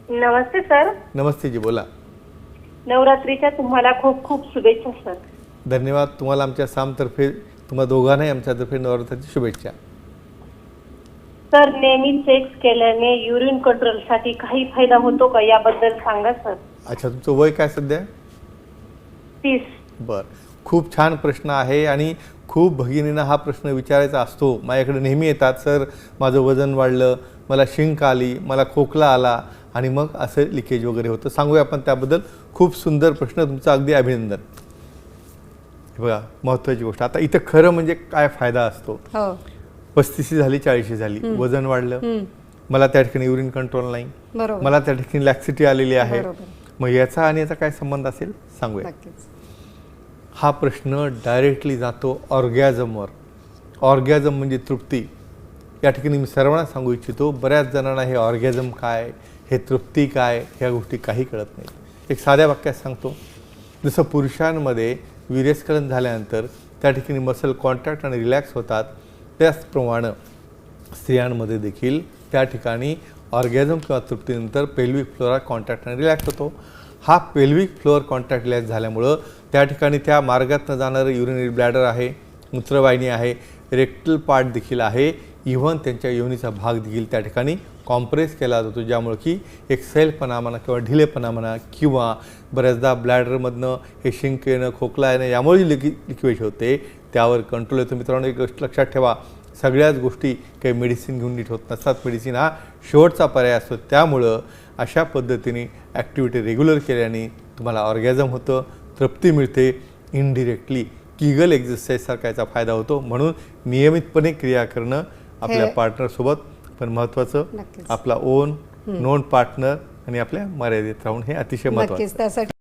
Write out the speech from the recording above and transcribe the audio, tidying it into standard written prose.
नमस्ते sir. नमस्ते जी, बोला. नवरात्रीच्या तुम्हाला खूप खूप शुभेच्छा सर. धन्यवाद. तुम्हाला आमच्या सामतर्फे, तुम्हा दोघांनाही आमच्यातर्फे नवरात्राची शुभेच्छा. सर, नेहमी सेक्स केल्याने युरिन कंट्रोलसाठी काही फायदा होतो का, याबद्दल सांगा सर. अच्छा, तुमचं वय काय सध्या? 30. बर, खूप छान प्रश्न आहे आणि खूप भगिनींना हा प्रश्न विचारायचा असतो. माझ्याकडे नेहमी येतात, सर माझं वजन वाढलं, मला शिंक आली, मला खोकला आला आणि मग असं लिकेज वगैरे होतं. सांगूया आपण त्याबद्दल. खूप सुंदर प्रश्न, तुमचं अगदी अभिनंदन. हे बघा, महत्त्वाची गोष्ट. आता इथं खरं म्हणजे काय फायदा असतो. 35 झाली, 40 झाली, वजन वाढलं, मला त्या ठिकाणी युरिन कंट्रोल नाही, मला त्या ठिकाणी लॅक्सिटी आलेली आहे, मग याचा आणि याचा काय संबंध असेल सांगूया. हा प्रश्न डायरेक्टली जातो ऑर्गॅझमवर. ऑर्गॅझम म्हणजे तृप्ती. या ठिकाणी मी सर्वांना सांगू इच्छितो, बऱ्याच जणांना हे ऑर्गॅझम काय, हे तृप्ती काय, ह्या गोष्टी काही कळत नाही. एक साध्या वाक्यात सांगतो, जसं पुरुषांमध्ये वीर्यस्खलन झाल्यानंतर त्या ठिकाणी मसल कॉन्ट्रॅक्ट आणि रिलॅक्स होतात, त्याचप्रमाणे स्त्रियांमध्ये देखील त्या ठिकाणी ऑर्गॅझम किंवा तृप्तीनंतर पेल्विक फ्लोरा कॉन्ट्रॅक्ट आणि रिलॅक्स होतो. हा पेल्विक फ्लोअर कॉन्ट्रॅक्ट रिलॅक्स झाल्यामुळं त्या ठिकाणी त्या मार्गातनं जाणारं युरिनरी ब्लॅडर आहे, मूत्रवाहिनी आहे, रेक्टल पार्ट देखील आहे, इव्हन त्यांच्या योनीचा भाग देखील त्या ठिकाणी कॉम्प्रेस केला जातो, ज्यामुळे की एक सैलपणा म्हणा किंवा ढिलेपणा म्हणा किंवा बऱ्याचदा ब्लॅडरमधनं हे शिंक येणं, खोकला येणं, यामुळे जी लिक्विड होते त्यावर कंट्रोल येतो. मित्रांनो, एक गोष्ट लक्षात ठेवा, सगळ्याच गोष्टी काही मेडिसिन घेऊन नीट होत नसतात. मेडिसिन हा शेवटचा पर्याय असतो. त्यामुळं अशा पद्धतीने ॲक्टिव्हिटी रेग्युलर केल्याने तुम्हाला ऑर्गॅझम होतं, तृप्ती मिळते, इनडिरेक्टली किगल एक्झरसाईजसारखा याचा फायदा होतो. म्हणून नियमितपणे क्रिया करणं आपल्या पार्टनरसोबत, पण महत्त्वाचं आपला ओन नोन पार्टनर आणि आपल्या मर्यादेत राहून हे अतिशय महत्त्वाचं.